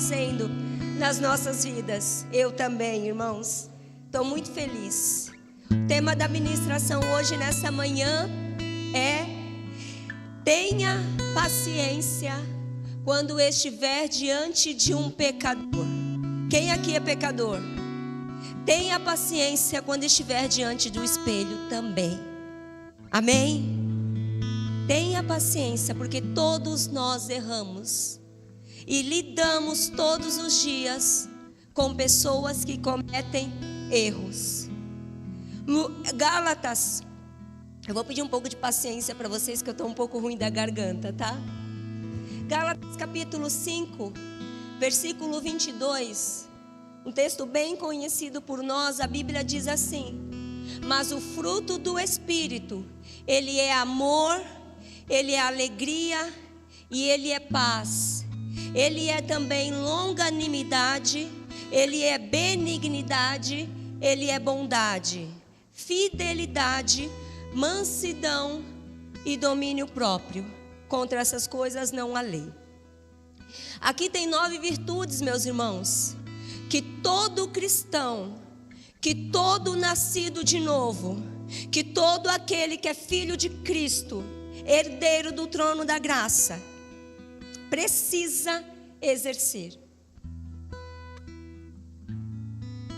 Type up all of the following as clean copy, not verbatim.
fazendo nas nossas vidas. Eu também, irmãos, estou muito feliz. O tema da ministração hoje, nessa manhã, é: tenha paciência quando estiver diante de um pecador. Quem aqui é pecador? Tenha paciência quando estiver diante do espelho também. Amém? Tenha paciência, porque todos nós erramos e lidamos todos os dias com pessoas que cometem erros. No Gálatas, eu vou pedir um pouco de paciência para vocês, que eu estou um pouco ruim da garganta, tá? Gálatas capítulo 5, versículo 22, um texto bem conhecido por nós. A Bíblia diz assim: mas o fruto do Espírito, ele é amor, ele é alegria e ele é paz. Ele é também longanimidade, ele é benignidade, ele é bondade, fidelidade, mansidão e domínio próprio. Contra essas coisas não há lei. Aqui tem 9 virtudes, meus irmãos, que todo cristão, que todo nascido de novo, que todo aquele que é filho de Cristo, herdeiro do trono da graça, precisa exercer.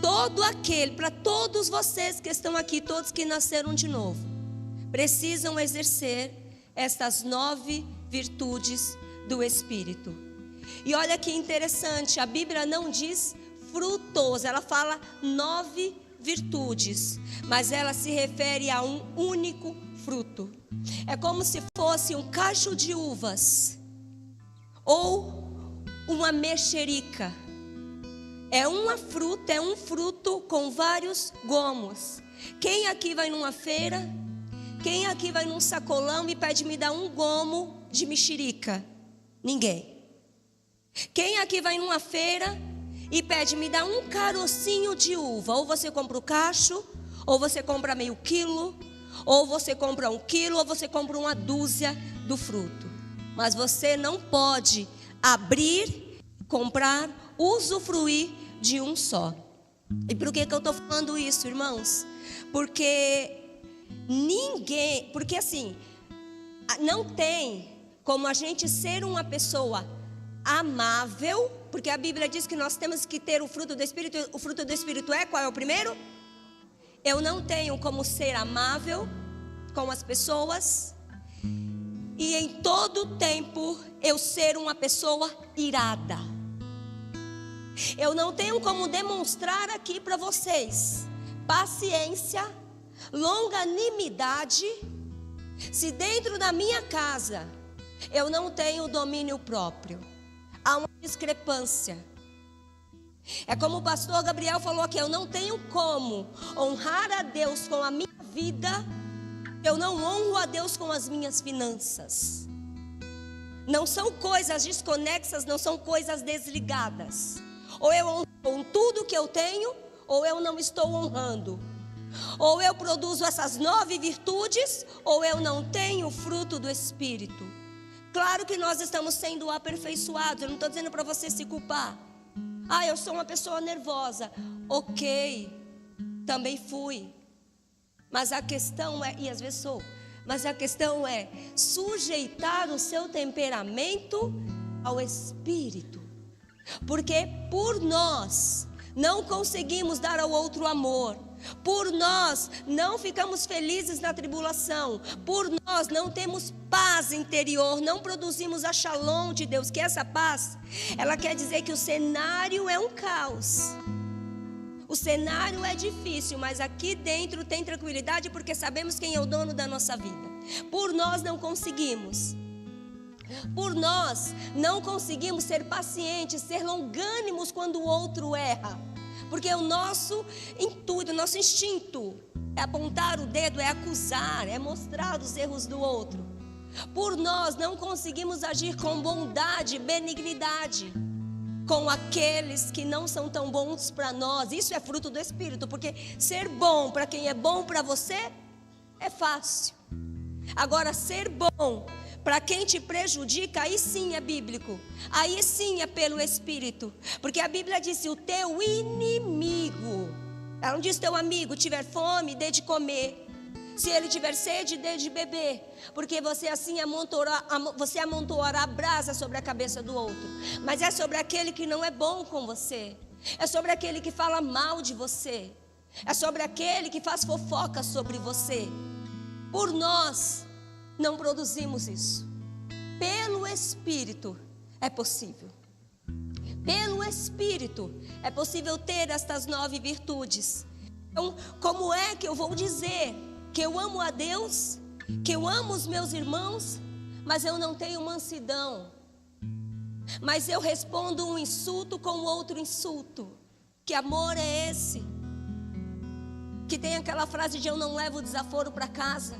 Todo aquele, para todos vocês que estão aqui, todos que nasceram de novo, precisam exercer estas 9 virtudes do Espírito. E olha que interessante, a Bíblia não diz frutos, ela fala 9 virtudes, mas ela se refere a um único fruto. É como se fosse um cacho de uvas ou uma mexerica. É uma fruta, é um fruto com vários gomos. Quem aqui vai numa feira? Quem aqui vai num sacolão e pede me dar um gomo de mexerica? Ninguém. Quem aqui vai numa feira e pede me dar um carocinho de uva? Ou você compra o cacho, ou você compra meio quilo, ou você compra 1 quilo, ou você compra uma dúzia do fruto. Mas você não pode abrir, comprar, usufruir de um só. E por que eu estou falando isso, irmãos? Porque assim, não tem como a gente ser uma pessoa amável, porque a Bíblia diz que nós temos que ter o fruto do Espírito. O fruto do Espírito é, qual é o primeiro? Eu não tenho como ser amável com as pessoas e em todo tempo eu ser uma pessoa irada. Eu não tenho como demonstrar aqui para vocês paciência, longanimidade, se dentro da minha casa eu não tenho domínio próprio. Há uma discrepância. É como o pastor Gabriel falou aqui: eu não tenho como honrar a Deus com a minha vida, eu não honro a Deus com as minhas finanças. Não são coisas desconexas, não são coisas desligadas. Ou eu honro com tudo que eu tenho, ou eu não estou honrando. Ou eu produzo essas 9 virtudes, ou eu não tenho o fruto do Espírito. Claro que nós estamos sendo aperfeiçoados. Eu não estou dizendo para você se culpar. Ah, eu sou uma pessoa nervosa. Ok, também fui. Mas a questão é, e às vezes sou, mas a questão é sujeitar o seu temperamento ao Espírito. Porque por nós não conseguimos dar ao outro amor. Por nós não ficamos felizes na tribulação. Por nós não temos paz interior, não produzimos a shalom de Deus, que essa paz, ela quer dizer que o cenário é um caos. O cenário é difícil, mas aqui dentro tem tranquilidade, porque sabemos quem é o dono da nossa vida. Por nós não conseguimos. Por nós não conseguimos ser pacientes, ser longânimos quando o outro erra. Porque o nosso intuito, o nosso instinto é apontar o dedo, é acusar, é mostrar os erros do outro. Por nós não conseguimos agir com bondade, benignidade com aqueles que não são tão bons para nós. Isso é fruto do Espírito, porque ser bom para quem é bom para você é fácil. Agora, ser bom para quem te prejudica, aí sim é bíblico, aí sim é pelo Espírito, porque a Bíblia diz: se o teu inimigo, ela não diz teu amigo, tiver fome, dê de comer, se ele tiver sede, dê de beber, porque você assim amontoará brasa sobre a cabeça do outro. Mas é sobre aquele que não é bom com você, é sobre aquele que fala mal de você, é sobre aquele que faz fofoca sobre você. Por nós não produzimos isso. Pelo Espírito é possível. Pelo Espírito é possível ter estas 9 virtudes. Então, como é que eu vou dizer que eu amo a Deus, que eu amo os meus irmãos, mas eu não tenho mansidão, mas eu respondo um insulto com outro insulto? Que amor é esse? Que tem aquela frase de: eu não levo desaforo para casa.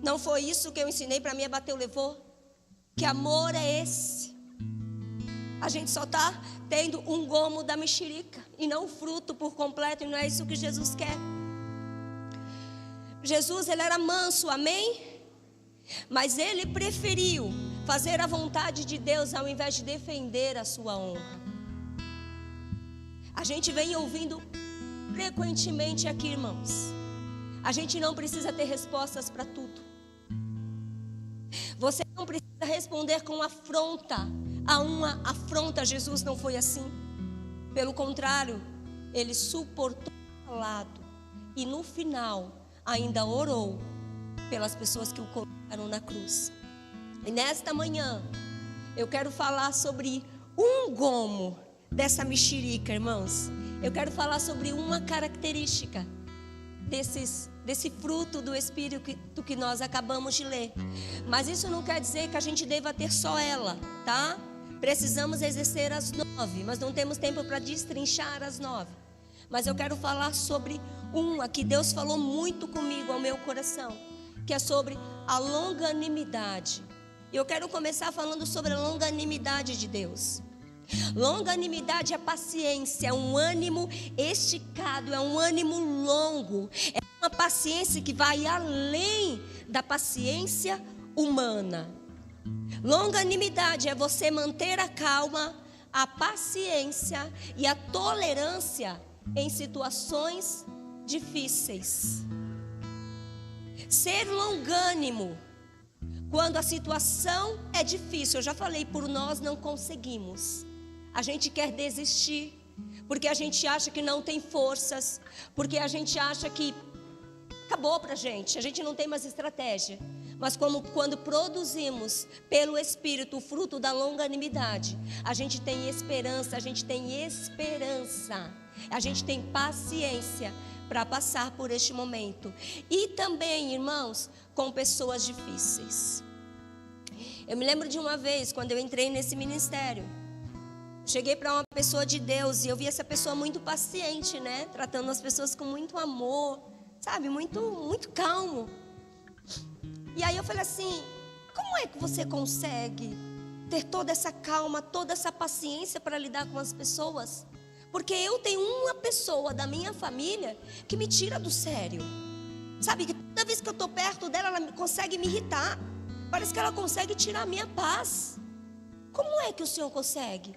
Não foi isso que eu ensinei para mim, bateu, levou? Que amor é esse? A gente só está tendo um gomo da mexerica e não o fruto por completo, e não é isso que Jesus quer. Jesus, ele era manso, amém? Mas ele preferiu fazer a vontade de Deus ao invés de defender a sua honra. A gente vem ouvindo frequentemente aqui, irmãos, a gente não precisa ter respostas para tudo. Você não precisa responder com afronta a uma afronta. Jesus não foi assim. Pelo contrário, ele suportou o lado e no final ainda orou pelas pessoas que o colocaram na cruz. E nesta manhã eu quero falar sobre um gomo dessa mexerica, irmãos. Eu quero falar sobre uma característica desse fruto do Espírito que nós acabamos de ler. Mas isso não quer dizer que a gente deva ter só ela, tá? Precisamos exercer as 9, mas não temos tempo para destrinchar as 9. Mas eu quero falar sobre uma que Deus falou muito comigo ao meu coração, que é sobre a longanimidade. E eu quero começar falando sobre a longanimidade de Deus. Longanimidade é paciência, é um ânimo esticado, é um ânimo longo, é uma paciência que vai além da paciência humana. Longanimidade é você manter a calma, a paciência e a tolerância em situações difíceis. Ser longânimo quando a situação é difícil. Eu já falei, por nós não conseguimos. A gente quer desistir, porque a gente acha que não tem forças, porque a gente acha que acabou pra gente, a gente não tem mais estratégia. Mas quando produzimos pelo Espírito o fruto da longanimidade, a gente tem esperança, a gente tem paciência para passar por este momento. E também, irmãos, com pessoas difíceis. Eu me lembro de uma vez, quando eu entrei nesse ministério, cheguei para uma pessoa de Deus e eu vi essa pessoa muito paciente, né? Tratando as pessoas com muito amor, sabe? Muito calmo. E aí eu falei assim: como é que você consegue ter toda essa calma, toda essa paciência para lidar com as pessoas? Porque eu tenho uma pessoa da minha família que me tira do sério. Sabe, que toda vez que eu estou perto dela, ela consegue me irritar. Parece que ela consegue tirar a minha paz. Como é que o Senhor consegue?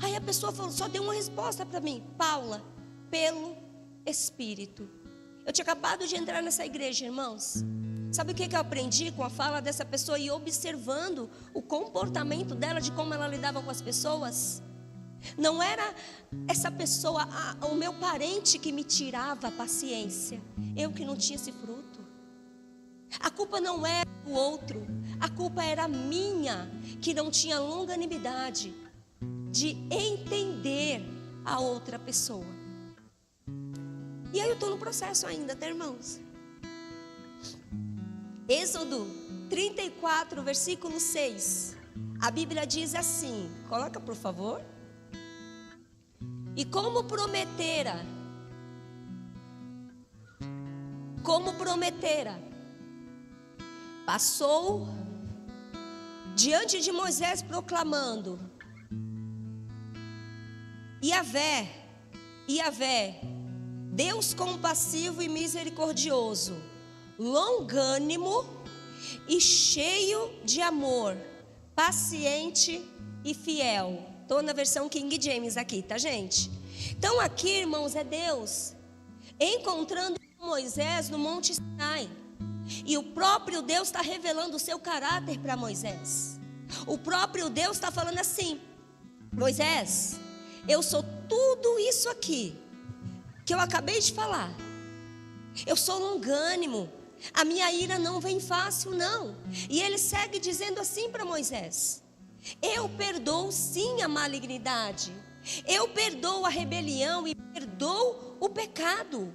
Aí a pessoa falou, só deu uma resposta para mim: Paula, pelo Espírito. Eu tinha acabado de entrar nessa igreja, irmãos. Sabe o que eu aprendi com a fala dessa pessoa e observando o comportamento dela, de como ela lidava com as pessoas? Não era essa pessoa, o meu parente, que me tirava a paciência. Eu que não tinha esse fruto. A culpa não era do outro, a culpa era minha, que não tinha longanimidade de entender a outra pessoa. E aí eu estou no processo ainda, tá, irmãos? Êxodo 34, versículo 6. A Bíblia diz assim, coloca por favor. E como prometera, passou diante de Moisés proclamando: Yahvé, Deus compassivo e misericordioso, longânimo e cheio de amor, paciente e fiel. Estou na versão King James aqui, tá, gente? Então aqui, irmãos, é Deus encontrando Moisés no Monte Sinai. E o próprio Deus está revelando o seu caráter para Moisés. O próprio Deus está falando assim: Moisés, eu sou tudo isso aqui que eu acabei de falar. Eu sou longânimo, a minha ira não vem fácil, não. E ele segue dizendo assim para Moisés: eu perdoo sim a malignidade, eu perdoo a rebelião e perdoo o pecado.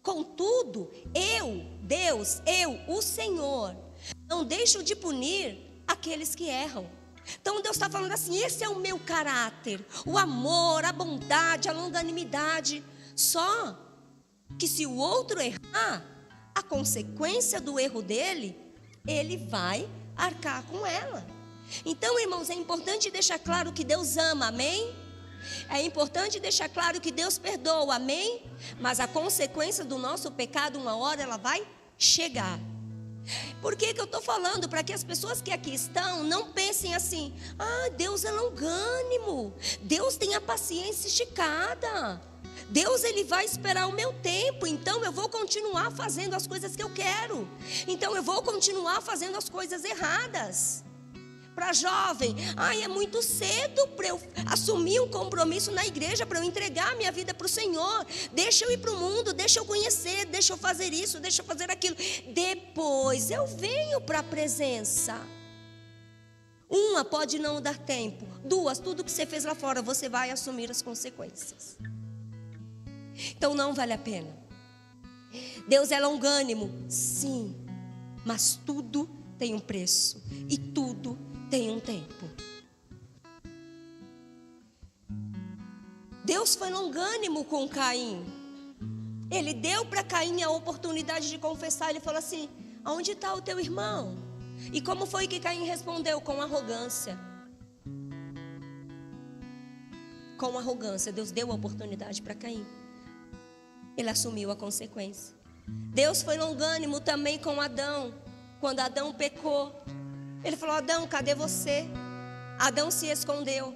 Contudo, eu, Deus, o Senhor, não deixo de punir aqueles que erram. Então Deus está falando assim: esse é o meu caráter, o amor, a bondade, a longanimidade. Só que se o outro errar, a consequência do erro dele, ele vai arcar com ela. Então, irmãos, é importante deixar claro que Deus ama, amém? É importante deixar claro que Deus perdoa, amém? Mas a consequência do nosso pecado, uma hora ela vai chegar. Por que eu estou falando? Para que as pessoas que aqui estão não pensem assim: ah, Deus é longânimo, Deus tem a paciência esticada, Deus ele vai esperar o meu tempo, então eu vou continuar fazendo as coisas que eu quero, então eu vou continuar fazendo as coisas erradas. Para jovem, é muito cedo para eu assumir um compromisso na igreja, para eu entregar a minha vida para o Senhor. Deixa eu ir para o mundo, deixa eu conhecer, deixa eu fazer isso, deixa eu fazer aquilo. Depois eu venho para a presença. Uma, pode não dar tempo. Duas, tudo que você fez lá fora, você vai assumir as consequências. Então não vale a pena. Deus é longânimo, sim, mas tudo tem um preço e tudo tem um tempo. Deus foi longânimo com Caim. Ele deu para Caim a oportunidade de confessar. Ele falou assim: aonde está o teu irmão? E como foi que Caim respondeu? Com arrogância. Com arrogância. Deus deu a oportunidade para Caim. Ele assumiu a consequência. Deus foi longânimo também com Adão. Quando Adão pecou, ele falou: Adão, cadê você? Adão se escondeu.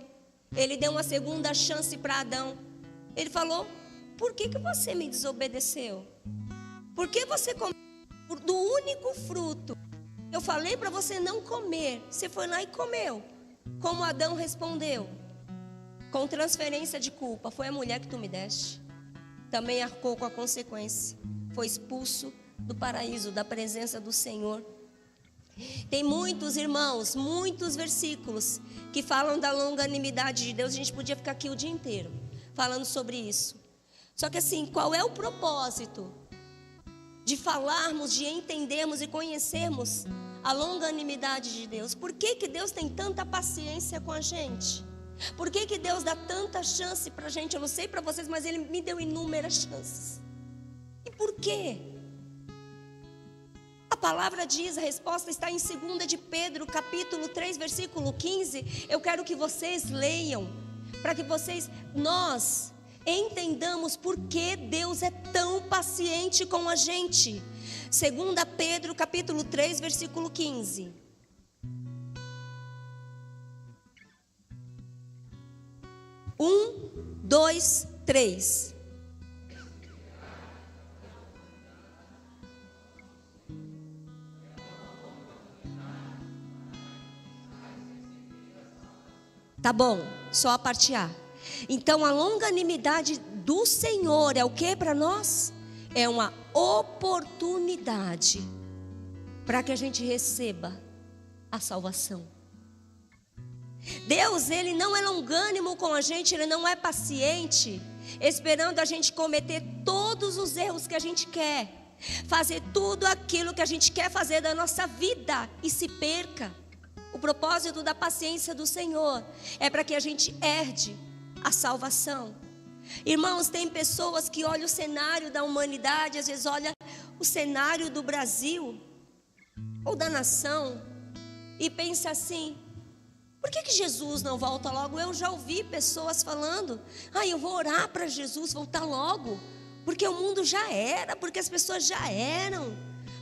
Ele deu uma segunda chance para Adão. Ele falou: por que você me desobedeceu? Por que você comeu do único fruto? Eu falei para você não comer. Você foi lá e comeu. Como Adão respondeu? Com transferência de culpa. Foi a mulher que tu me deste. Também arcou com a consequência. Foi expulso do paraíso, da presença do Senhor. Tem muitos, irmãos, muitos versículos que falam da longanimidade de Deus. A gente podia ficar aqui o dia inteiro falando sobre isso. Só que assim, qual é o propósito de falarmos, de entendermos e conhecermos a longanimidade de Deus? Por que Deus tem tanta paciência com a gente? Por que Deus dá tanta chance para a gente? Eu não sei para vocês, mas Ele me deu inúmeras chances. E por quê? A palavra diz, a resposta está em 2 de Pedro, capítulo 3, versículo 15. Eu quero que vocês leiam, para que nós entendamos por que Deus é tão paciente com a gente. 2 Pedro, capítulo 3, versículo 15. Um, dois, três. Tá bom, só a parte A. Então a longanimidade do Senhor é o que para nós? É uma oportunidade para que a gente receba a salvação. Deus, Ele não é longânimo com a gente, Ele não é paciente, esperando a gente cometer todos os erros que a gente quer, fazer tudo aquilo que a gente quer fazer da nossa vida e se perca. O propósito da paciência do Senhor é para que a gente herde a salvação. Irmãos, tem pessoas que olham o cenário da humanidade, às vezes olham o cenário do Brasil ou da nação e pensa assim: por que Jesus não volta logo? Eu já ouvi pessoas falando: eu vou orar para Jesus voltar logo, porque o mundo já era, porque as pessoas já eram,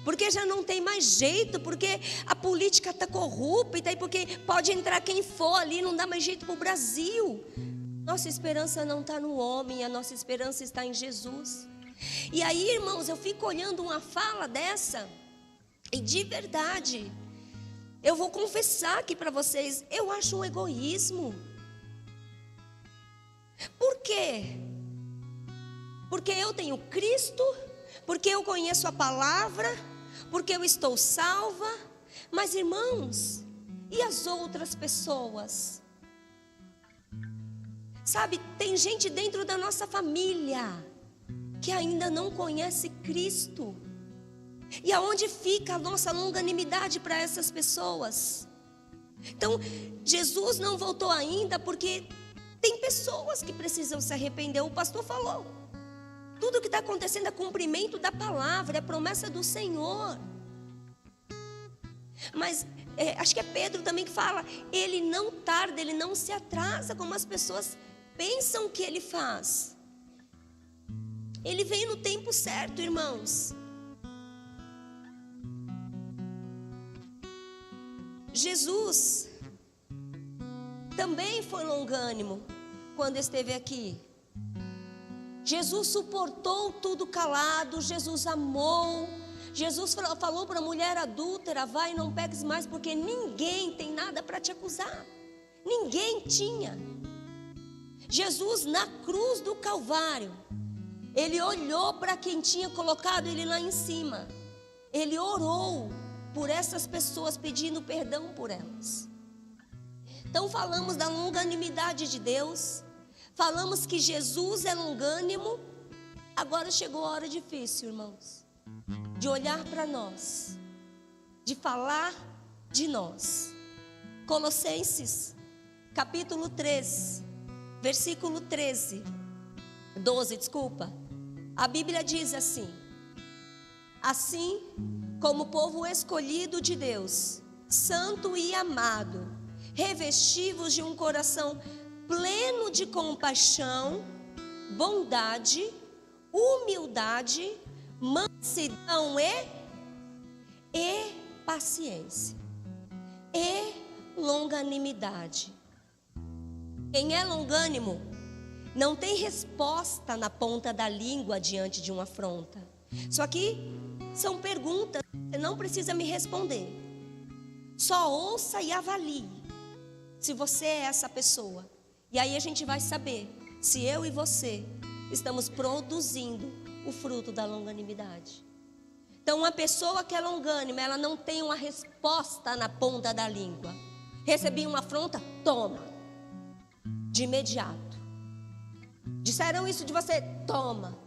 porque já não tem mais jeito, porque a política está corrupta, e porque pode entrar quem for ali, não dá mais jeito para o Brasil. Nossa esperança não está no homem, a nossa esperança está em Jesus. E aí, irmãos, eu fico olhando uma fala dessa, e de verdade, eu vou confessar aqui para vocês, eu acho um egoísmo. Por quê? Porque eu tenho Cristo, porque eu conheço a palavra, porque eu estou salva. Mas, irmãos, e as outras pessoas? Sabe, tem gente dentro da nossa família que ainda não conhece Cristo. E aonde fica a nossa longanimidade para essas pessoas? Então, Jesus não voltou ainda porque tem pessoas que precisam se arrepender. O pastor falou, tudo que está acontecendo é cumprimento da palavra, é promessa do Senhor. Mas acho que é Pedro também que fala, ele não tarda, ele não se atrasa como as pessoas pensam que ele faz. Ele vem no tempo certo, irmãos. Jesus também foi longânimo quando esteve aqui. Jesus suportou tudo calado, Jesus amou. Jesus falou para a mulher adúltera, vai, não peques mais, porque ninguém tem nada para te acusar. Ninguém tinha. Jesus na cruz do Calvário, ele olhou para quem tinha colocado ele lá em cima. Ele orou por essas pessoas, pedindo perdão por elas. Então falamos da longanimidade de Deus, falamos que Jesus é longânimo. Agora chegou a hora difícil, irmãos, de olhar para nós, de falar de nós. Colossenses, capítulo 3, versículo 12, desculpa. A Bíblia diz assim: assim como o povo escolhido de Deus, santo e amado, revestivos de um coração pleno de compaixão, bondade, humildade, mansidão e paciência, e longanimidade. Quem é longânimo não tem resposta na ponta da língua diante de uma afronta. Só que são perguntas, você não precisa me responder. Só ouça e avalie se você é essa pessoa. E aí a gente vai saber se eu e você estamos produzindo o fruto da longanimidade. Então, uma pessoa que é longânima, ela não tem uma resposta na ponta da língua. Recebi uma afronta, toma, de imediato. Disseram isso de você, toma,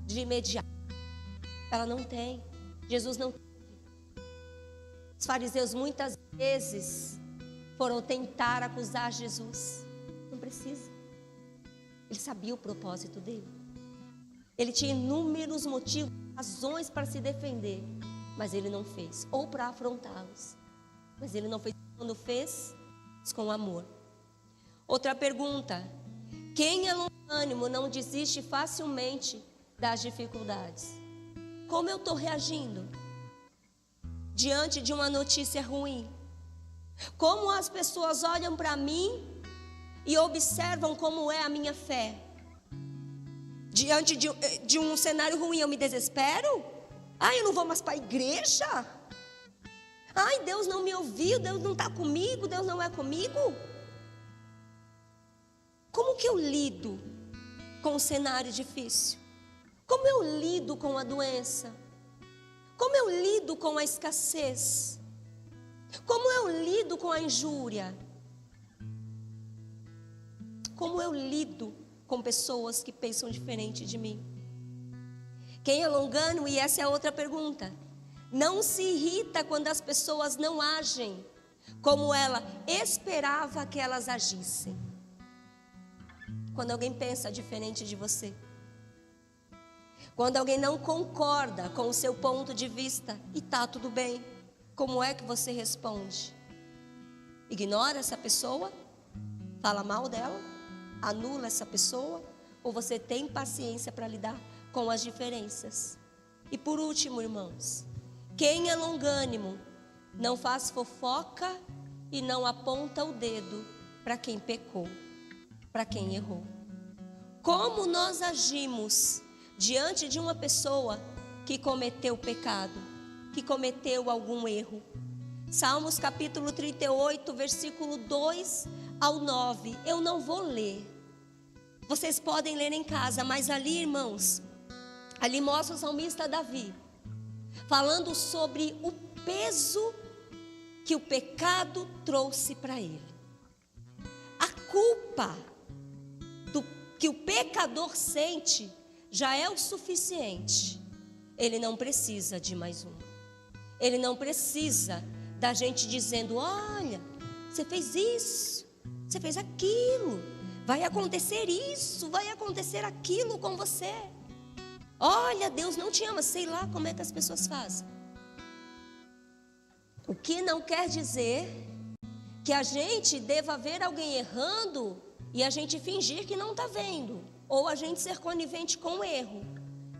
de imediato. Ela não tem. Jesus não tem. Os fariseus muitas vezes foram tentar acusar Jesus. Não precisa. Ele sabia o propósito dele. Ele tinha inúmeros motivos, razões para se defender, mas ele não fez. Ou para afrontá-los, mas ele não fez. Quando fez com amor. Outra pergunta: quem é longânimo não desiste facilmente das dificuldades? Como eu estou reagindo diante de uma notícia ruim? Como as pessoas olham para mim e observam como é a minha fé? Diante de um cenário ruim, eu me desespero? Ai, eu não vou mais para a igreja? Ai, Deus não me ouviu, Deus não está comigo, Deus não é comigo? Como que eu lido com o cenário difícil? Como eu lido com a doença? Como eu lido com a escassez? Como eu lido com a injúria? Como eu lido com pessoas que pensam diferente de mim? Quem é longânimo, e essa é outra pergunta, não se irrita quando as pessoas não agem como ela esperava que elas agissem. Quando alguém pensa diferente de você, quando alguém não concorda com o seu ponto de vista, e tá tudo bem, como é que você responde? Ignora essa pessoa? Fala mal dela? Anula essa pessoa? Ou você tem paciência para lidar com as diferenças? E por último, irmãos, Quem é longânimo não faz fofoca e não aponta o dedo para quem pecou, para quem errou. Como nós agimos diante de uma pessoa que cometeu pecado, que cometeu algum erro? Salmos capítulo 38, versículo 2 ao 9. Eu não vou ler. Vocês podem ler em casa, mas ali, irmãos, ali mostra o salmista Davi falando sobre o peso que o pecado trouxe para ele. A culpa que o pecador sente já é o suficiente. Ele não precisa de mais um. Ele não precisa da gente dizendo: olha, você fez isso, você fez aquilo, vai acontecer isso, vai acontecer aquilo com você. Olha, Deus não te ama. Sei lá como é que as pessoas fazem. O que não quer dizer que a gente deva ver alguém errando e a gente fingir que não está vendo, ou a gente ser conivente com o erro.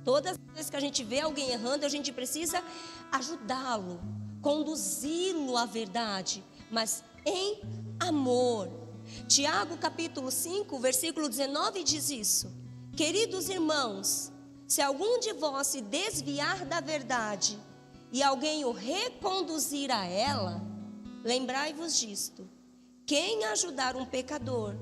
Todas as vezes que a gente vê alguém errando, a gente precisa ajudá-lo, conduzi-lo à verdade, mas em amor. Tiago capítulo 5, versículo 19 diz isso: queridos irmãos, se algum de vós se desviar da verdade e alguém o reconduzir a ela, lembrai-vos disto: quem ajudar um pecador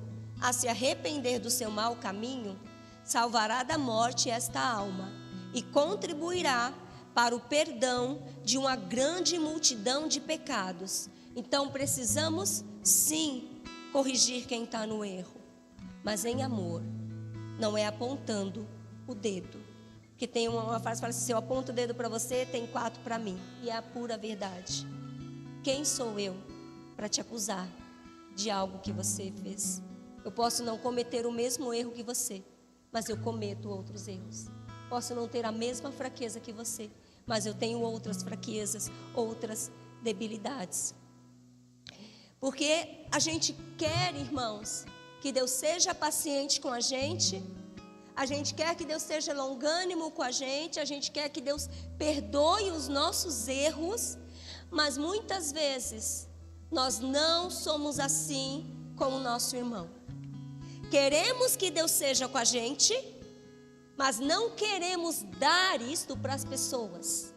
a se arrepender do seu mau caminho, salvará da morte esta alma e contribuirá para o perdão de uma grande multidão de pecados. Então precisamos sim corrigir quem está no erro, mas em amor, não é apontando o dedo. Que tem uma frase que fala assim: se eu aponto o dedo para você, tem 4 para mim. E é a pura verdade. Quem sou eu para te acusar de algo que você fez? Eu posso não cometer o mesmo erro que você, mas eu cometo outros erros. Posso não ter a mesma fraqueza que você, mas eu tenho outras fraquezas, outras debilidades. Porque a gente quer, irmãos, que Deus seja paciente com a gente quer que Deus seja longânimo com a gente quer que Deus perdoe os nossos erros, mas muitas vezes nós não somos assim com o nosso irmão. Queremos que Deus seja com a gente, mas não queremos dar isto para as pessoas.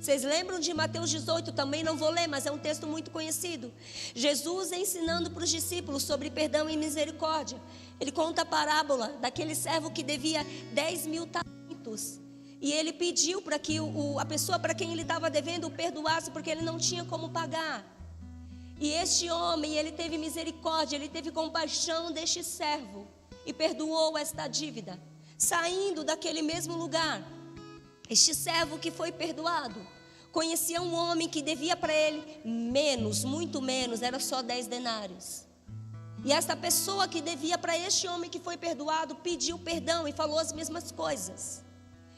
Vocês lembram de Mateus 18? Também não vou ler, mas é um texto muito conhecido. Jesus ensinando para os discípulos sobre perdão e misericórdia. Ele conta a parábola daquele servo que devia 10.000 talentos. E ele pediu para que a pessoa para quem ele estava devendo o perdoasse, porque ele não tinha como pagar. E este homem, ele teve misericórdia, ele teve compaixão deste servo e perdoou esta dívida. Saindo daquele mesmo lugar, este servo que foi perdoado conhecia um homem que devia para ele menos, muito menos, era só 10 denários. E essa pessoa que devia para este homem que foi perdoado pediu perdão e falou as mesmas coisas.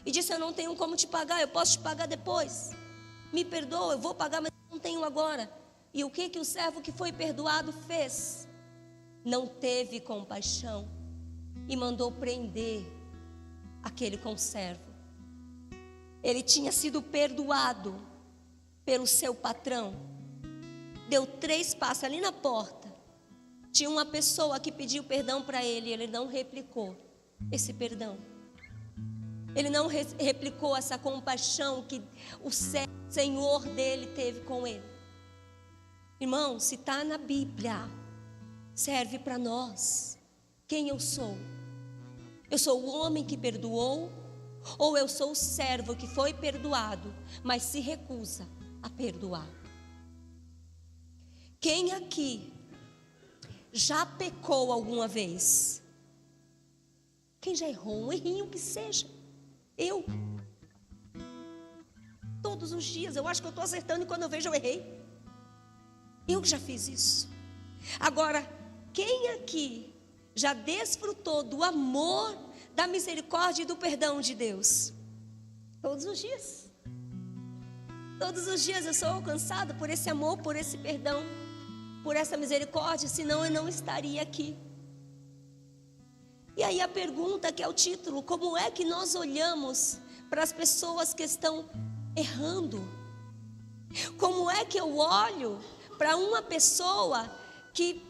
E disse: eu não tenho como te pagar, eu posso te pagar depois. Me perdoa, eu vou pagar, mas não tenho agora. E o que o servo que foi perdoado fez? Não teve compaixão e mandou prender aquele conservo. Ele tinha sido perdoado pelo seu patrão. Deu 3 passos ali na porta. Tinha uma pessoa que pediu perdão para ele. Ele não replicou esse perdão. Ele não replicou essa compaixão que o Senhor dele teve com ele. Irmão, se está na Bíblia, serve para nós. Quem eu sou? Eu sou o homem que perdoou, ou eu sou o servo que foi perdoado, mas se recusa a perdoar? Quem aqui já pecou alguma vez? Quem já errou? Um errinho que seja. Eu. Todos os dias, eu acho que eu estou acertando e quando eu vejo eu errei. Eu já fiz isso. Agora, quem aqui já desfrutou do amor, da misericórdia e do perdão de Deus? Todos os dias. Todos os dias eu sou alcançada por esse amor, por esse perdão, por essa misericórdia, senão eu não estaria aqui. E aí a pergunta que é o título: como é que nós olhamos para as pessoas que estão errando? Como é que eu olho para uma pessoa que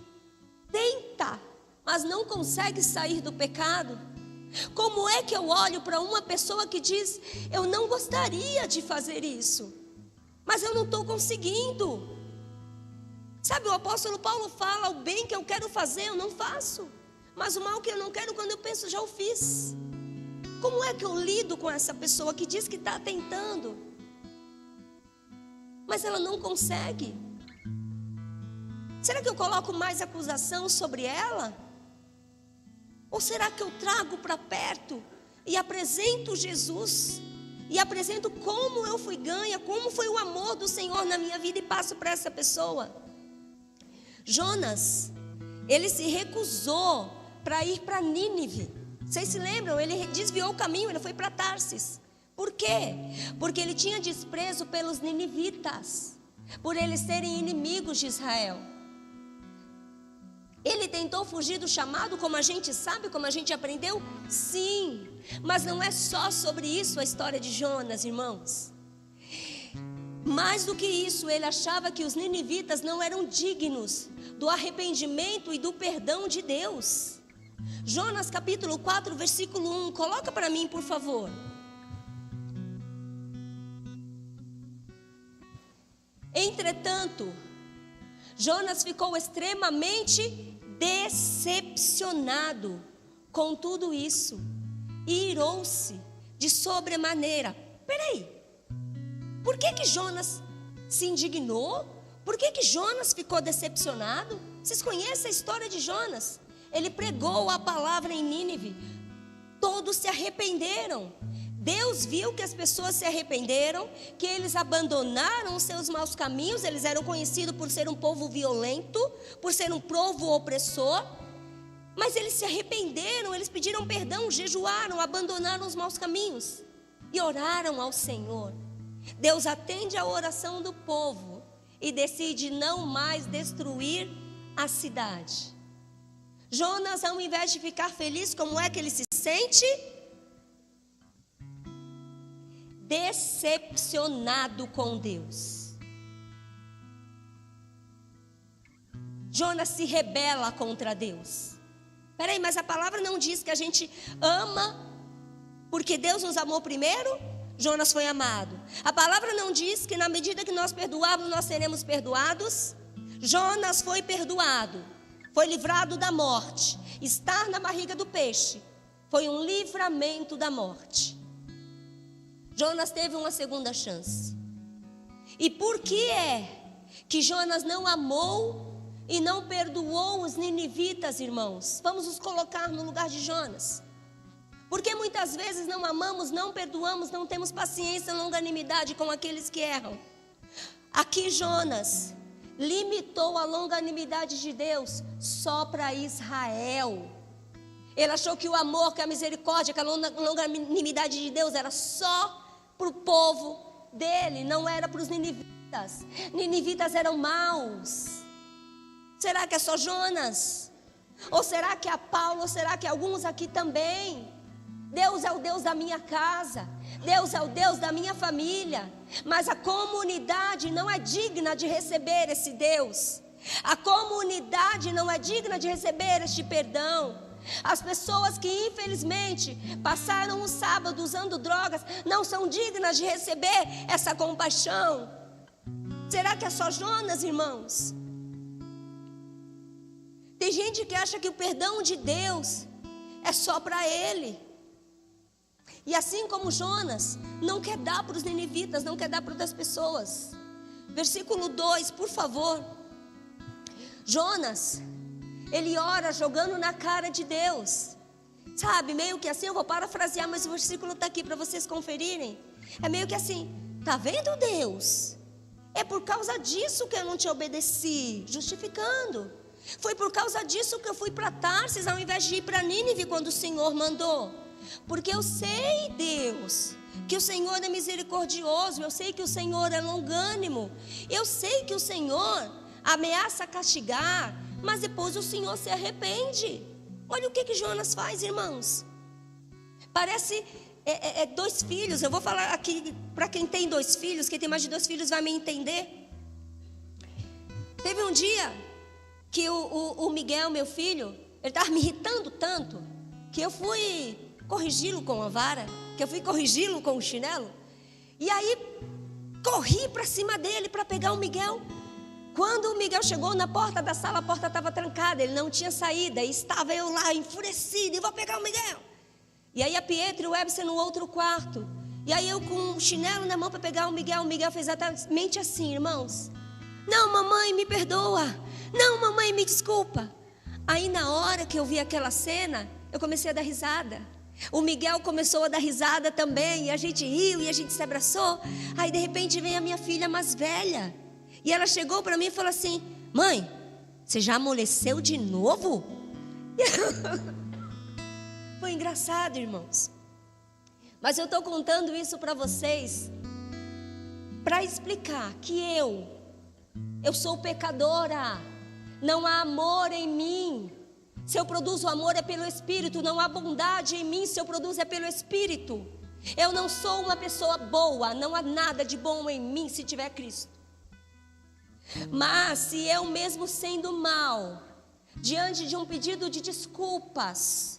tenta, mas não consegue sair do pecado? Como é que eu olho para uma pessoa que diz: eu não gostaria de fazer isso, mas eu não estou conseguindo? Sabe, o apóstolo Paulo fala: o bem que eu quero fazer eu não faço, mas o mal que eu não quero, quando eu penso, já o fiz. Como é que eu lido com essa pessoa que diz que está tentando, mas ela não consegue? Será que eu coloco mais acusação sobre ela? Ou será que eu trago para perto e apresento Jesus? E apresento como eu fui ganha, como foi o amor do Senhor na minha vida, e passo para essa pessoa. Jonas, ele se recusou para ir para Nínive. Vocês se lembram? Ele desviou o caminho, ele foi para Tarsis. Por quê? Porque ele tinha desprezo pelos ninivitas, por eles serem inimigos de Israel. Ele tentou fugir do chamado, como a gente sabe, como a gente aprendeu? Sim, mas não é só sobre isso a história de Jonas, irmãos. Mais do que isso, ele achava que os ninivitas não eram dignos do arrependimento e do perdão de Deus. Jonas capítulo 4, versículo 1, coloca para mim, por favor. Entretanto, Jonas ficou extremamente decepcionado com tudo isso e irou-se de sobremaneira. Peraí, por que Jonas se indignou? Por que Jonas ficou decepcionado? Vocês conhecem a história de Jonas? Ele pregou a palavra em Nínive, todos se arrependeram. Deus viu que as pessoas se arrependeram, que eles abandonaram os seus maus caminhos. Eles eram conhecidos por ser um povo violento, por ser um povo opressor. Mas eles se arrependeram, eles pediram perdão, jejuaram, abandonaram os maus caminhos e oraram ao Senhor. Deus atende a oração do povo e decide não mais destruir a cidade. Jonas, ao invés de ficar feliz, como é que ele se sente? Decepcionado com Deus. Jonas se rebela contra Deus. Peraí, mas a palavra não diz que a gente ama porque Deus nos amou primeiro? Jonas foi amado. A palavra não diz que na medida que nós perdoarmos, nós seremos perdoados? Jonas foi perdoado, foi livrado da morte. Estar na barriga do peixe foi um livramento da morte. Jonas teve uma segunda chance. E por que é que Jonas não amou e não perdoou os ninivitas, irmãos? Vamos nos colocar no lugar de Jonas. Porque muitas vezes não amamos, não perdoamos, não temos paciência, longanimidade com aqueles que erram. Aqui Jonas limitou a longanimidade de Deus só para Israel. Ele achou que o amor, que a misericórdia, que a longanimidade de Deus era só para o povo dele, não era para os ninivitas. Ninivitas eram maus. Será que é só Jonas? Ou será que é Paulo? Ou será que é alguns aqui também? Deus é o Deus da minha casa, Deus é o Deus da minha família, mas a comunidade não é digna de receber esse Deus. A comunidade não é digna de receber este perdão. As pessoas que infelizmente passaram o sábado usando drogas não são dignas de receber essa compaixão. Será que é só Jonas, irmãos? Tem gente que acha que o perdão de Deus é só para ele. E assim como Jonas não quer dar para os ninivitas, não quer dar para outras pessoas. Versículo 2, por favor. Jonas, ele ora jogando na cara de Deus. Sabe, meio que assim, eu vou parafrasear, mas o versículo está aqui para vocês conferirem. É meio que assim, tá vendo, Deus? É por causa disso que eu não te obedeci, justificando. Foi por causa disso que eu fui para Tarsis ao invés de ir para Nínive quando o Senhor mandou. Porque eu sei, Deus, que o Senhor é misericordioso, eu sei que o Senhor é longânimo, eu sei que o Senhor ameaça castigar, mas depois o Senhor se arrepende. Olha o que Jonas faz, irmãos. Parece 2 filhos. Eu vou falar aqui para quem tem 2 filhos, quem tem mais de 2 filhos vai me entender. Teve um dia que o Miguel, meu filho, ele estava me irritando tanto, que eu fui corrigi-lo com a vara, que eu fui corrigi-lo com o chinelo. E aí, corri para cima dele para pegar o Miguel. Quando o Miguel chegou na porta da sala, a porta estava trancada, ele não tinha saída. E estava eu lá, enfurecida, e vou pegar o Miguel. E aí a Pietra e o Webster no outro quarto. E aí eu com o chinelo na mão para pegar o Miguel fez exatamente assim, irmãos. Não, mamãe, me perdoa. Não, mamãe, me desculpa. Aí na hora que eu vi aquela cena, eu comecei a dar risada. O Miguel começou a dar risada também, e a gente riu e a gente se abraçou. Aí de repente vem a minha filha mais velha, e ela chegou para mim e falou assim: mãe, você já amoleceu de novo? Foi engraçado, irmãos. Mas eu estou contando isso para vocês para explicar que eu sou pecadora. Não há amor em mim. Se eu produzo amor é pelo Espírito. Não há bondade em mim. Se eu produzo é pelo Espírito. Eu não sou uma pessoa boa. Não há nada de bom em mim se tiver Cristo. Mas se eu mesmo sendo mal, diante de um pedido de desculpas,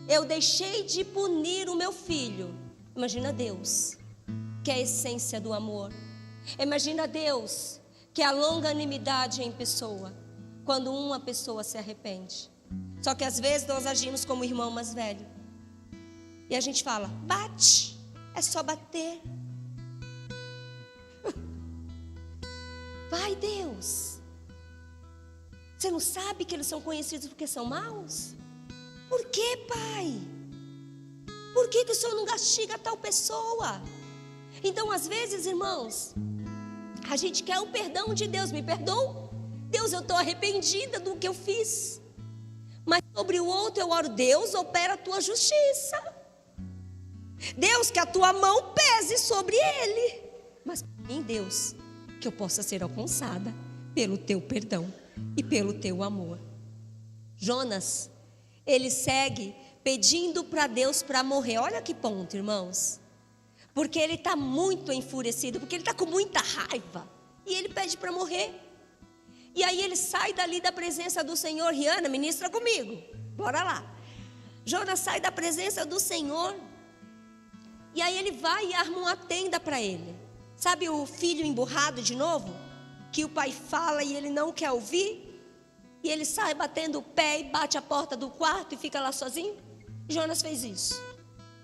eu deixei de punir o meu filho. Imagina Deus, que é a essência do amor. Imagina Deus, que é a longanimidade em pessoa, quando uma pessoa se arrepende. Só que às vezes nós agimos como irmão mais velho. E a gente fala: bate, é só bater. Vai, Deus. Você não sabe que eles são conhecidos porque são maus? Por que, Pai? Por que o Senhor não castiga tal pessoa? Então, às vezes, irmãos, a gente quer o perdão de Deus. Me perdoa? Deus, eu estou arrependida do que eu fiz. Mas sobre o outro eu oro: Deus, opera a tua justiça. Deus, que a tua mão pese sobre ele. Mas para mim, Deus, que eu possa ser alcançada pelo teu perdão e pelo teu amor. Jonas, ele segue pedindo para Deus para morrer. Olha que ponto, irmãos. Porque ele está muito enfurecido, porque ele está com muita raiva. E ele pede para morrer. E aí ele sai dali da presença do Senhor. Rihanna, ministra comigo. Bora lá. Jonas sai da presença do Senhor. E aí ele vai e arma uma tenda para ele. Sabe o filho emburrado de novo? Que o pai fala e ele não quer ouvir. E ele sai batendo o pé e bate a porta do quarto e fica lá sozinho. Jonas fez isso.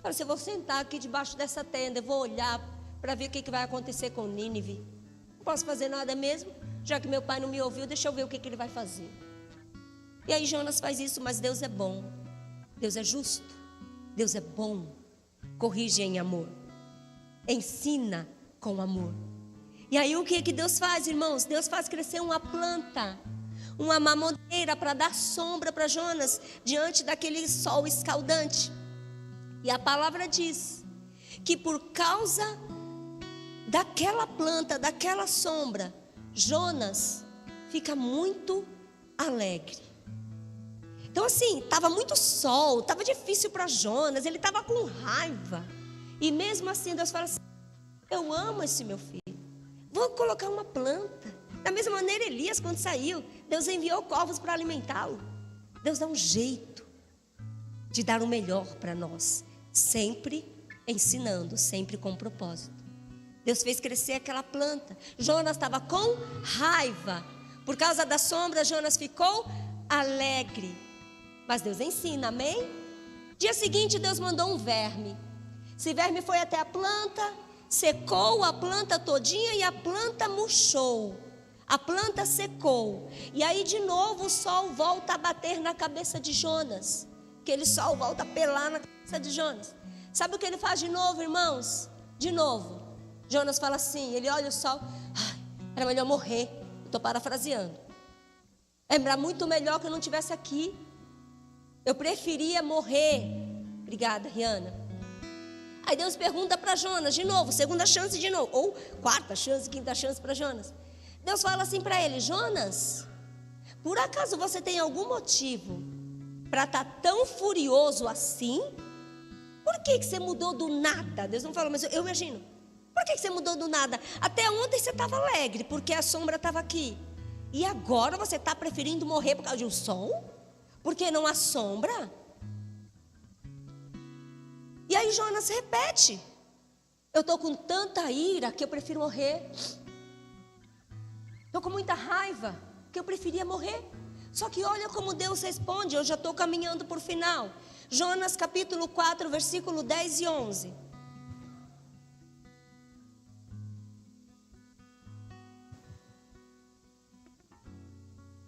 Falei assim: eu vou sentar aqui debaixo dessa tenda, eu vou olhar para ver o que vai acontecer com Nínive. Não posso fazer nada mesmo, já que meu pai não me ouviu, deixa eu ver o que ele vai fazer. E aí Jonas faz isso, mas Deus é bom. Deus é justo. Deus é bom. Corrige em amor. Ensina com amor. E aí o que Deus faz, irmãos? Deus faz crescer uma planta, uma mamoneira, para dar sombra para Jonas diante daquele sol escaldante. E a palavra diz que por causa daquela planta, daquela sombra, Jonas fica muito alegre. Então assim, estava muito sol, estava difícil para Jonas, ele estava com raiva. E mesmo assim Deus fala assim: eu amo esse meu filho, vou colocar uma planta. Da mesma maneira Elias, quando saiu, Deus enviou corvos para alimentá-lo. Deus dá um jeito de dar o melhor para nós, sempre ensinando, sempre com propósito. Deus fez crescer aquela planta. Jonas estava com raiva. Por causa da sombra, Jonas ficou alegre. Mas Deus ensina, amém? Dia seguinte, Deus mandou um verme. Esse verme foi até a planta, secou a planta todinha e a planta murchou. A planta secou. E aí de novo o sol volta a bater na cabeça de Jonas. Aquele sol volta a pelar na cabeça de Jonas. Sabe o que ele faz de novo, irmãos? De novo. Jonas fala assim, ele olha o sol: era melhor morrer. Estou parafraseando. Era muito melhor que eu não estivesse aqui. Eu preferia morrer. Obrigada, Rihanna. Aí Deus pergunta para Jonas de novo, segunda chance de novo, ou quarta chance, quinta chance para Jonas. Deus fala assim para ele: Jonas, por acaso você tem algum motivo para estar tão furioso assim? Por que você mudou do nada? Deus não falou, mas eu imagino. Por que você mudou do nada? Até ontem você estava alegre, porque a sombra estava aqui. E agora você está preferindo morrer por causa de um sol? Porque não há sombra? E aí Jonas repete. Eu estou com tanta ira que eu prefiro morrer. Estou com muita raiva que eu preferia morrer. Só que olha como Deus responde. Eu já estou caminhando por final. Jonas capítulo 4, versículo 10 e 11.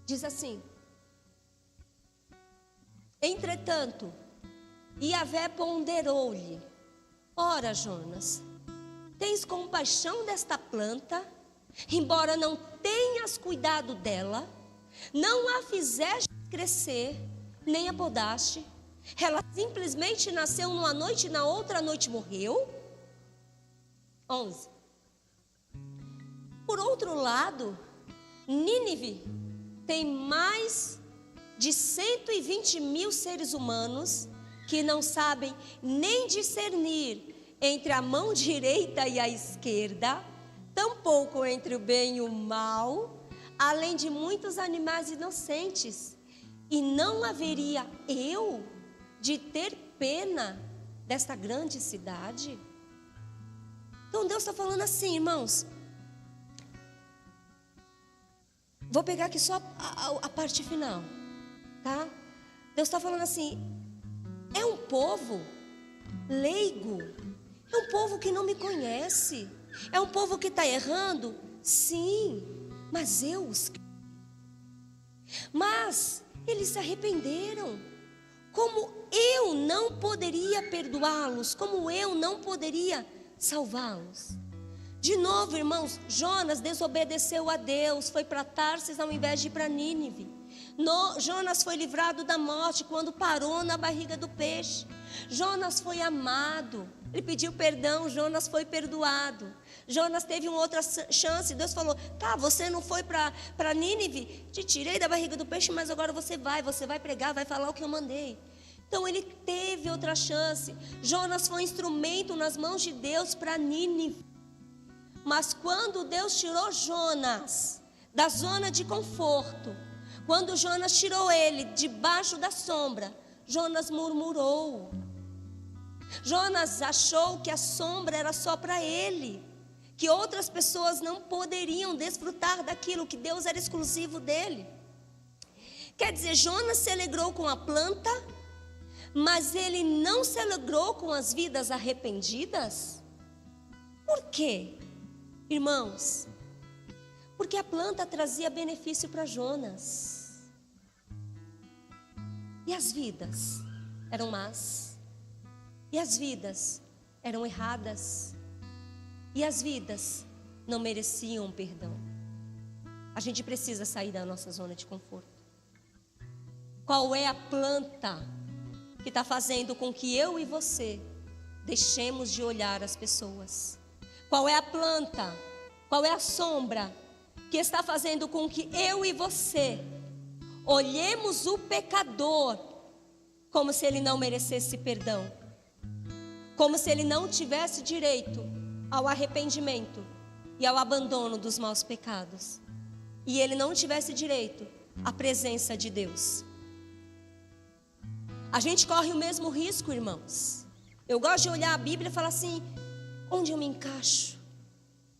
Diz assim: entretanto, Yahvé ponderou-lhe: ora, Jonas, tens compaixão desta planta, embora não tenhas cuidado dela, não a fizeste crescer, nem a podaste, ela simplesmente nasceu numa noite e na outra noite morreu? 11. Por outro lado, Nínive tem mais de 120 mil seres humanos que não sabem nem discernir entre a mão direita e a esquerda, tampouco entre o bem e o mal, além de muitos animais inocentes. E não haveria eu de ter pena desta grande cidade? Então Deus está falando assim, irmãos. Vou pegar aqui só a parte final, tá? Deus está falando assim, é um povo leigo, é um povo que não me conhece, é um povo que está errando, sim, mas eles se arrependeram. Como eu não poderia perdoá-los, como eu não poderia salvá-los? De novo, irmãos, Jonas desobedeceu a Deus, foi para Tarsis ao invés de ir para Nínive. Jonas foi livrado da morte quando parou na barriga do peixe. Jonas foi amado, ele pediu perdão, Jonas foi perdoado. Jonas teve uma outra chance, Deus falou, tá, você não foi para Nínive, te tirei da barriga do peixe, mas agora você vai pregar, vai falar o que eu mandei. Então ele teve outra chance. Jonas foi um instrumento nas mãos de Deus para Nínive. Mas quando Deus tirou Jonas da zona de conforto, quando Jonas tirou ele debaixo da sombra, Jonas murmurou. Jonas achou que a sombra era só para ele, que outras pessoas não poderiam desfrutar daquilo, que Deus era exclusivo dele. Quer dizer, Jonas se alegrou com a planta, mas ele não se alegrou com as vidas arrependidas? Por quê? Irmãos, porque a planta trazia benefício para Jonas. E as vidas eram más. E as vidas eram erradas. E as vidas não mereciam perdão. A gente precisa sair da nossa zona de conforto. Qual é a planta que está fazendo com que eu e você deixemos de olhar as pessoas? Qual é a planta, qual é a sombra que está fazendo com que eu e você olhemos o pecador como se ele não merecesse perdão, como se ele não tivesse direito ao arrependimento e ao abandono dos maus pecados, e ele não tivesse direito à presença de Deus? A gente corre o mesmo risco, irmãos. Eu gosto de olhar a Bíblia e falar assim, onde eu me encaixo?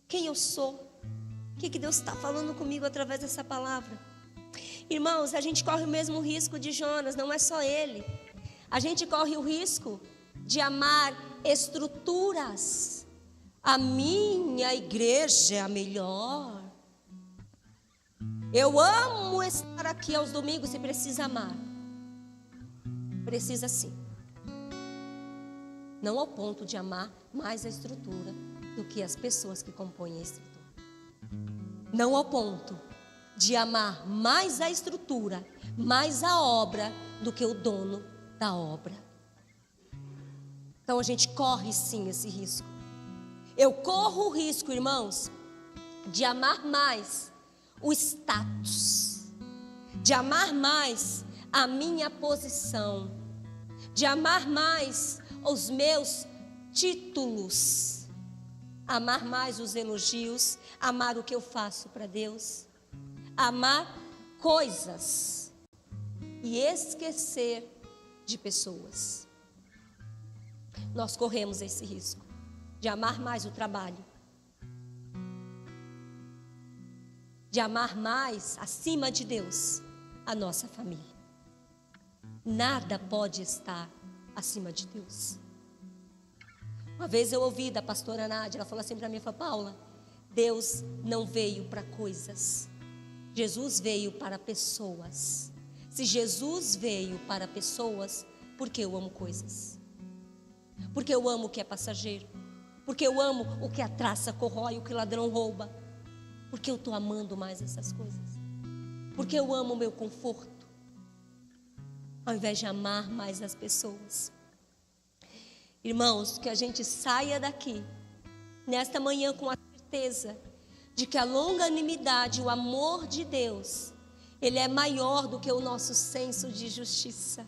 Quem eu sou? O que Deus está falando comigo através dessa palavra? Irmãos, a gente corre o mesmo risco de Jonas, não é só ele. A gente corre o risco de amar estruturas. A minha igreja é a melhor. Eu amo estar aqui aos domingos e precisa amar. Precisa sim. Não ao ponto de amar mais a estrutura do que as pessoas que compõem a estrutura. Não ao ponto de amar mais a estrutura, mais a obra do que o dono da obra. Então a gente corre sim esse risco. Eu corro o risco, irmãos, de amar mais o status, de amar mais a minha posição, de amar mais os meus títulos, amar mais os elogios, amar o que eu faço para Deus, amar coisas e esquecer de pessoas. Nós corremos esse risco de amar mais o trabalho, de amar mais, acima de Deus, a nossa família. Nada pode estar acima de Deus. Uma vez eu ouvi da pastora Nádia, ela falou assim para mim, falou: Paula, Deus não veio para coisas, Jesus veio para pessoas. Se Jesus veio para pessoas, porque eu amo coisas, porque eu amo o que é passageiro, porque eu amo o que a traça corrói, o que o ladrão rouba, porque eu estou amando mais essas coisas, porque eu amo o meu conforto, ao invés de amar mais as pessoas. Irmãos, que a gente saia daqui nesta manhã com a certeza de que a longanimidade, o amor de Deus, ele é maior do que o nosso senso de justiça,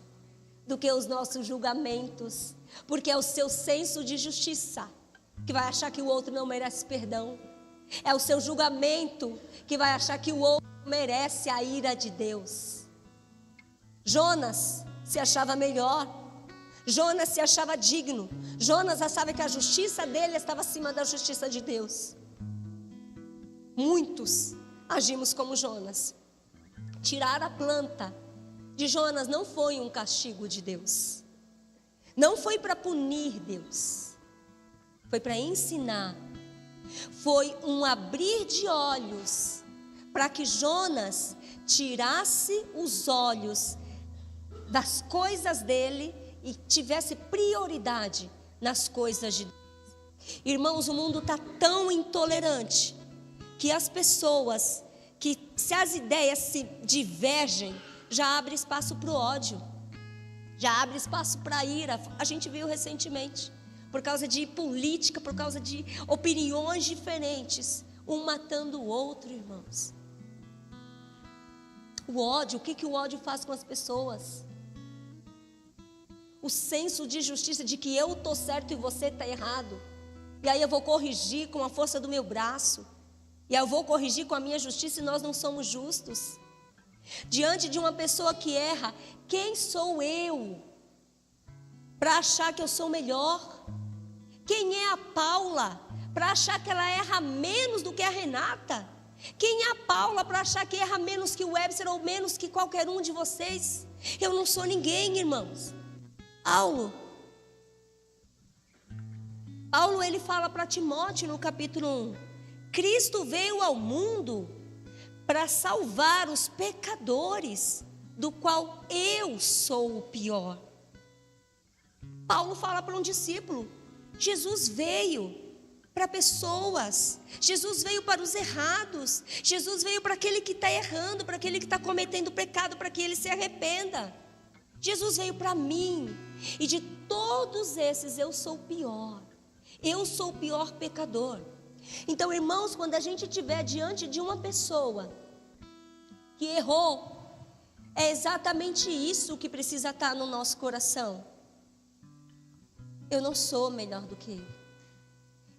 do que os nossos julgamentos, porque é o seu senso de justiça que vai achar que o outro não merece perdão, é o seu julgamento que vai achar que o outro merece a ira de Deus. Jonas se achava melhor, Jonas se achava digno, Jonas achava que a justiça dele estava acima da justiça de Deus. Muitos agimos como Jonas. Tirar a planta de Jonas não foi um castigo de Deus, não foi para punir Deus, foi para ensinar, foi um abrir de olhos, para que Jonas tirasse os olhos das coisas dele e tivesse prioridade nas coisas de Deus. Irmãos, o mundo está tão intolerante que as pessoas, que se as ideias se divergem, já abre espaço para o ódio, já abre espaço para a ira. A gente viu recentemente, por causa de política, por causa de opiniões diferentes, um matando o outro, irmãos. O ódio, o que o ódio faz com as pessoas? O senso de justiça, de que eu estou certo e você está errado, e aí eu vou corrigir com a força do meu braço, e eu vou corrigir com a minha justiça, e nós não somos justos. Diante de uma pessoa que erra, quem sou eu para achar que eu sou melhor? Quem é a Paula para achar que ela erra menos do que a Renata? Quem é a Paula para achar que erra menos que o Webster ou menos que qualquer um de vocês? Eu não sou ninguém, irmãos. Paulo ele fala para Timóteo no capítulo 1: Cristo veio ao mundo para salvar os pecadores, do qual eu sou o pior. Paulo fala para um discípulo: Jesus veio para pessoas, Jesus veio para os errados, Jesus veio para aquele que está errando, para aquele que está cometendo pecado, para que ele se arrependa. Jesus veio para mim, e de todos esses eu sou o pior, eu sou o pior pecador. Então, irmãos, quando a gente estiver diante de uma pessoa que errou, é exatamente isso que precisa estar no nosso coração. Eu não sou melhor do que ele,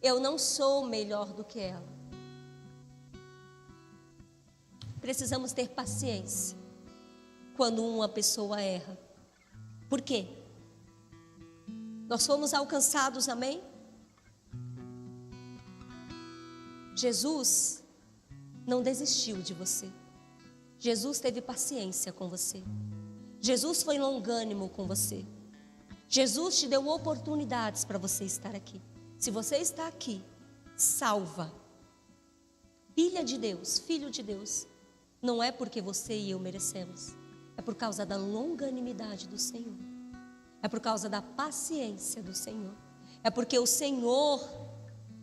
eu não sou melhor do que ela. Precisamos ter paciência quando uma pessoa erra. Por quê? Nós fomos alcançados, amém? Jesus não desistiu de você. Jesus teve paciência com você. Jesus foi longânimo com você. Jesus te deu oportunidades para você estar aqui. Se você está aqui, salva, filha de Deus, filho de Deus, não é porque você e eu merecemos, é por causa da longanimidade do Senhor, é por causa da paciência do Senhor, é porque o Senhor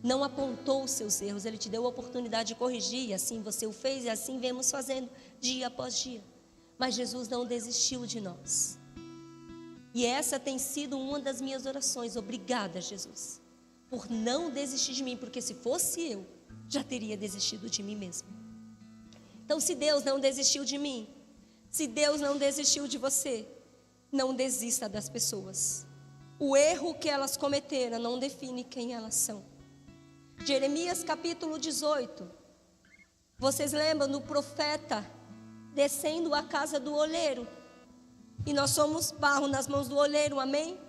não apontou os seus erros, Ele te deu a oportunidade de corrigir, e assim você o fez, e assim vemos fazendo dia após dia. Mas Jesus não desistiu de nós, e essa tem sido uma das minhas orações. Obrigada, Jesus, por não desistir de mim, porque se fosse eu, já teria desistido de mim mesmo. Então, se Deus não desistiu de mim, se Deus não desistiu de você, não desista das pessoas. O erro que elas cometeram não define quem elas são. Jeremias capítulo 18. Vocês lembram do profeta descendo à casa do oleiro? E nós somos barro nas mãos do oleiro, amém?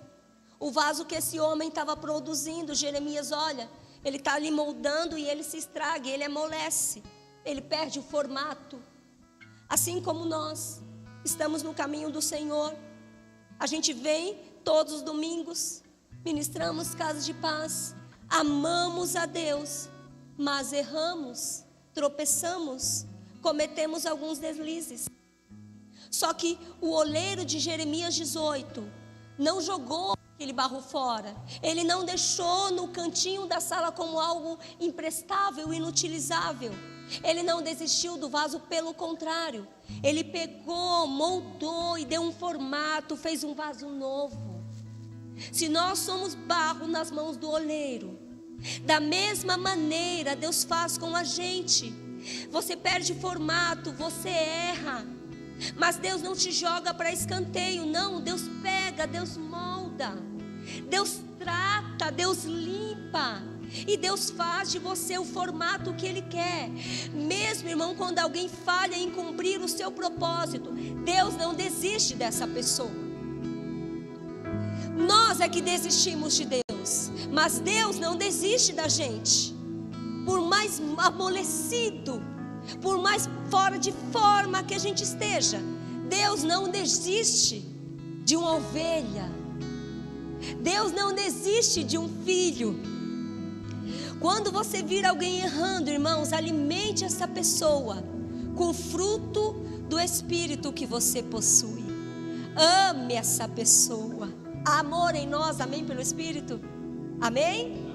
O vaso que esse homem estava produzindo, Jeremias, olha, ele está ali moldando e ele se estraga, ele amolece, ele perde o formato. Assim como nós estamos no caminho do Senhor, a gente vem todos os domingos, ministramos casas de paz, amamos a Deus, mas erramos, tropeçamos, cometemos alguns deslizes. Só que o oleiro de Jeremias 18 não jogou aquele barro fora. Ele não deixou no cantinho da sala como algo imprestável, inutilizável. Ele não desistiu do vaso, pelo contrário. Ele pegou, moldou e deu um formato, fez um vaso novo. Se nós somos barro nas mãos do oleiro, da mesma maneira Deus faz com a gente. Você perde formato, você erra, mas Deus não te joga para escanteio, não. Deus pega, Deus molda, Deus trata, Deus limpa, e Deus faz de você o formato que Ele quer. Mesmo, irmão, quando alguém falha em cumprir o seu propósito, Deus não desiste dessa pessoa. Nós é que desistimos de Deus, mas Deus não desiste da gente. Por mais amolecido, por mais fora de forma que a gente esteja, Deus não desiste de uma ovelha. Deus não desiste de um filho. Quando você vir alguém errando, irmãos, alimente essa pessoa com o fruto do Espírito que você possui. Ame essa pessoa. Amor em nós, amém, pelo Espírito? Amém?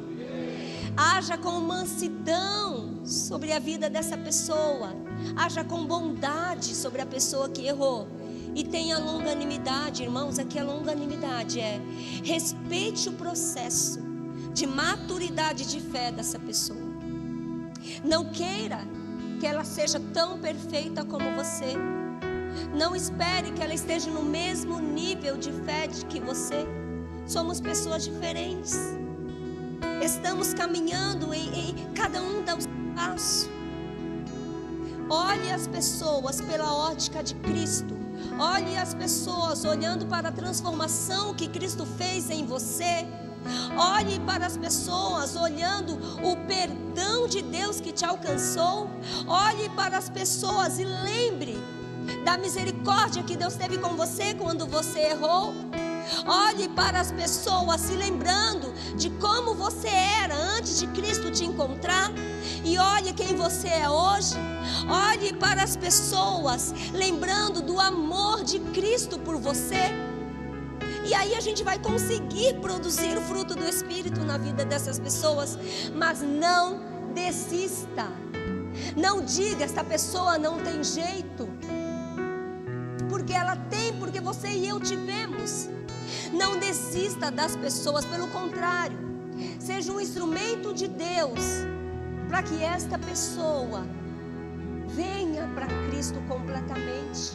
Haja com mansidão sobre a vida dessa pessoa. Haja com bondade sobre a pessoa que errou. E tenha longanimidade, irmãos. Aqui a longanimidade é: respeite o processo de maturidade de fé dessa pessoa. Não queira que ela seja tão perfeita como você. Não espere que ela esteja no mesmo nível de fé que você. Somos pessoas diferentes. Estamos caminhando em cada um dá o seu passo. Olhe as pessoas pela ótica de Cristo. Olhe as pessoas olhando para a transformação que Cristo fez em você. Olhe para as pessoas olhando o perdão de Deus que te alcançou. Olhe para as pessoas e lembre da misericórdia que Deus teve com você quando você errou. Olhe para as pessoas se lembrando de como você era antes de Cristo te encontrar, e olhe quem você é hoje. Olhe para as pessoas lembrando do amor de Cristo por você. E aí a gente vai conseguir produzir o fruto do Espírito na vida dessas pessoas. Mas não desista. Não diga: essa pessoa não tem jeito. Porque ela tem, porque você e eu tivemos. Não desista das pessoas, pelo contrário, seja um instrumento de Deus para que esta pessoa venha para Cristo completamente,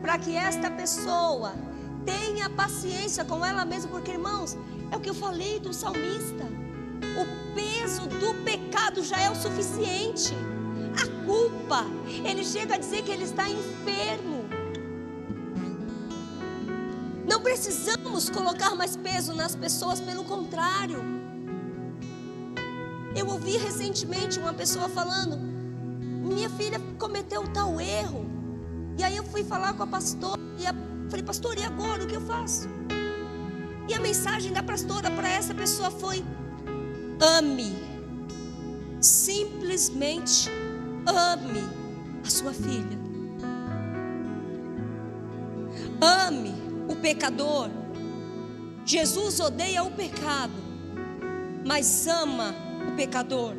para que esta pessoa tenha paciência com ela mesma, porque, irmãos, é o que eu falei do salmista: o peso do pecado já é o suficiente. A culpa, ele chega a dizer que ele está enfermo. Não precisamos colocar mais peso nas pessoas, pelo contrário. Eu ouvi recentemente uma pessoa falando: minha filha cometeu tal erro. E aí eu fui falar com a pastora e falei: pastor, e agora o que eu faço? E a mensagem da pastora para essa pessoa foi: ame. Simplesmente ame a sua filha. Ame o pecador. Jesus odeia o pecado, mas ama o pecador.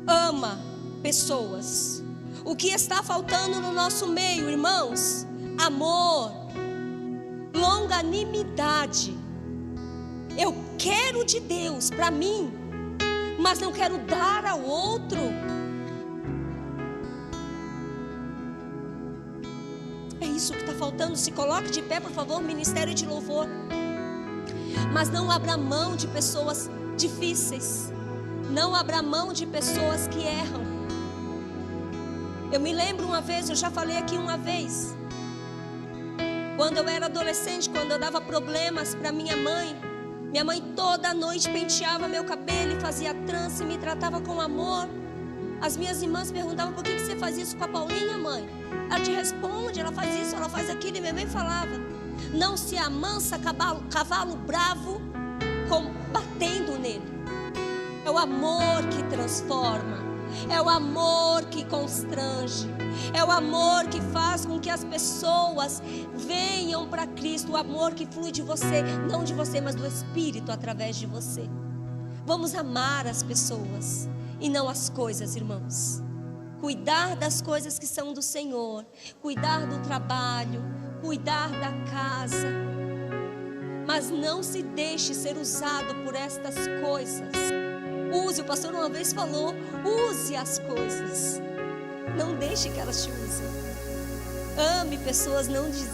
Ama pessoas. O que está faltando no nosso meio, irmãos? Amor, longanimidade. Eu quero de Deus para mim, mas não quero dar ao outro. É isso que está faltando. Se coloque de pé, por favor, ministério de louvor. Mas não abra mão de pessoas difíceis. Não abra mão de pessoas que erram. Eu me lembro uma vez, eu já falei aqui uma vez, quando eu era adolescente, quando eu dava problemas para minha mãe toda noite penteava meu cabelo e fazia trança e me tratava com amor. As minhas irmãs perguntavam: por que você faz isso com a Paulinha, mãe? Ela te responde, ela faz isso, ela faz aquilo. E minha mãe falava: não se amansa cavalo bravo batendo nele. É o amor que transforma, é o amor que constrange, é o amor que faz com que as pessoas venham para Cristo. O amor que flui de você, não de você, mas do Espírito através de você. Vamos amar as pessoas e não as coisas, irmãos. Cuidar das coisas que são do Senhor, cuidar do trabalho, cuidar da casa, mas não se deixe ser usado por estas coisas. Use, o pastor uma vez falou, use as coisas, não deixe que elas te usem. Ame pessoas, não desista.